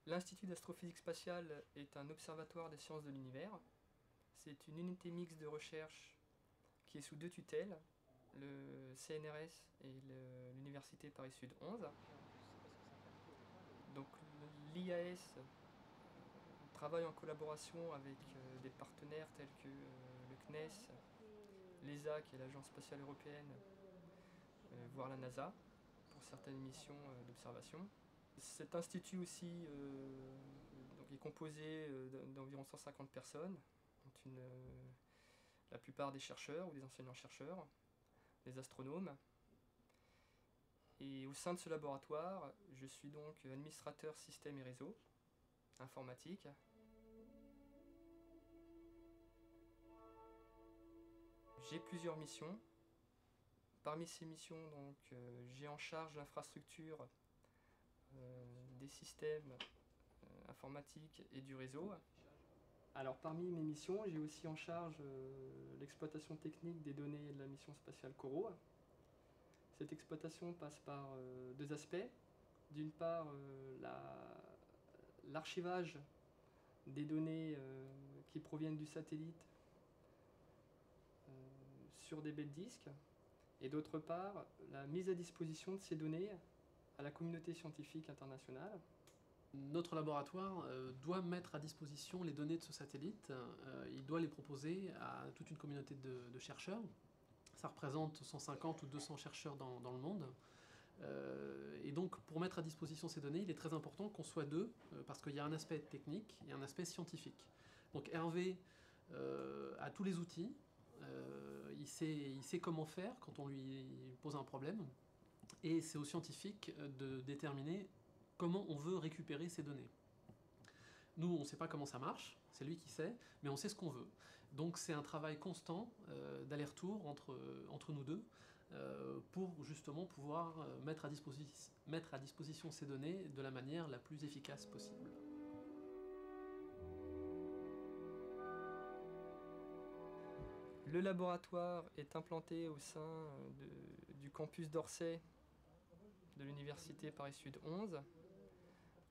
L'Institut d'astrophysique spatiale est un observatoire des sciences de l'univers. C'est une unité mixte de recherche qui est sous deux tutelles, le CNRS et l'Université Paris-Sud 11. Donc l'IAS travaille en collaboration avec des partenaires tels que le CNES, l'ESA qui est l'Agence spatiale européenne, voire la NASA pour certaines missions d'observation. Cet institut aussi donc est composé d'environ 150 personnes, dont la plupart des chercheurs ou des enseignants-chercheurs, des astronomes. Et au sein de ce laboratoire, je suis donc administrateur système et réseau, informatique. J'ai plusieurs missions. Parmi ces missions, j'ai en charge l'infrastructure des systèmes informatiques et du réseau. Alors parmi mes missions, j'ai aussi en charge l'exploitation technique des données de la mission spatiale Corot. Cette exploitation passe par deux aspects. D'une part, l'archivage des données qui proviennent du satellite sur des baies de disques, et d'autre part, la mise à disposition de ces données à la communauté scientifique internationale. Notre laboratoire doit mettre à disposition les données de ce satellite, il doit les proposer à toute une communauté de chercheurs. Ça représente 150 ou 200 chercheurs dans le monde. Et donc pour mettre à disposition ces données, il est très important qu'on soit deux, parce qu'il y a un aspect technique et un aspect scientifique. Donc Hervé a tous les outils, il sait comment faire quand on lui pose un problème, et c'est aux scientifiques de déterminer comment on veut récupérer ces données. Nous, on ne sait pas comment ça marche, c'est lui qui sait, mais on sait ce qu'on veut. Donc c'est un travail constant d'aller-retour entre nous deux pour justement pouvoir mettre à disposition ces données de la manière la plus efficace possible. Le laboratoire est implanté au sein du campus d'Orsay de l'Université Paris-Sud 11,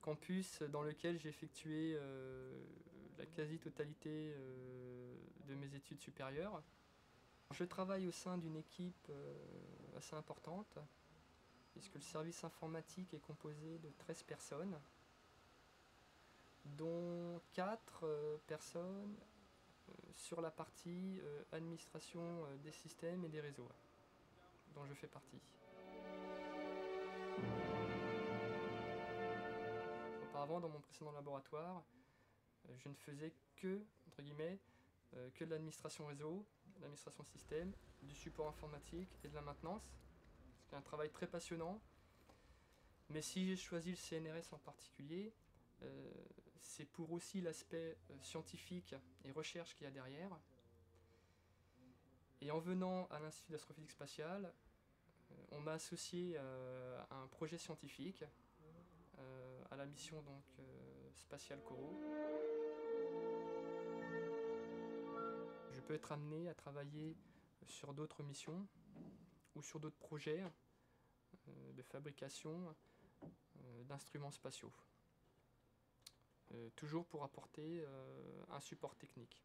campus dans lequel j'ai effectué la quasi-totalité de mes études supérieures. Je travaille au sein d'une équipe assez importante, puisque le service informatique est composé de 13 personnes, dont 4 personnes sur la partie administration des systèmes et des réseaux, dont je fais partie. Auparavant, dans mon précédent laboratoire, je ne faisais que, entre guillemets, que de l'administration réseau, de l'administration système, du support informatique et de la maintenance. C'est un travail très passionnant. Mais si j'ai choisi le CNRS en particulier, c'est pour aussi l'aspect scientifique et recherche qu'il y a derrière. Et en venant à l'Institut d'astrophysique spatiale, on m'a associé à un projet scientifique, à la mission spatiale Corot. Je peux être amené à travailler sur d'autres missions ou sur d'autres projets de fabrication d'instruments spatiaux. Toujours pour apporter un support technique.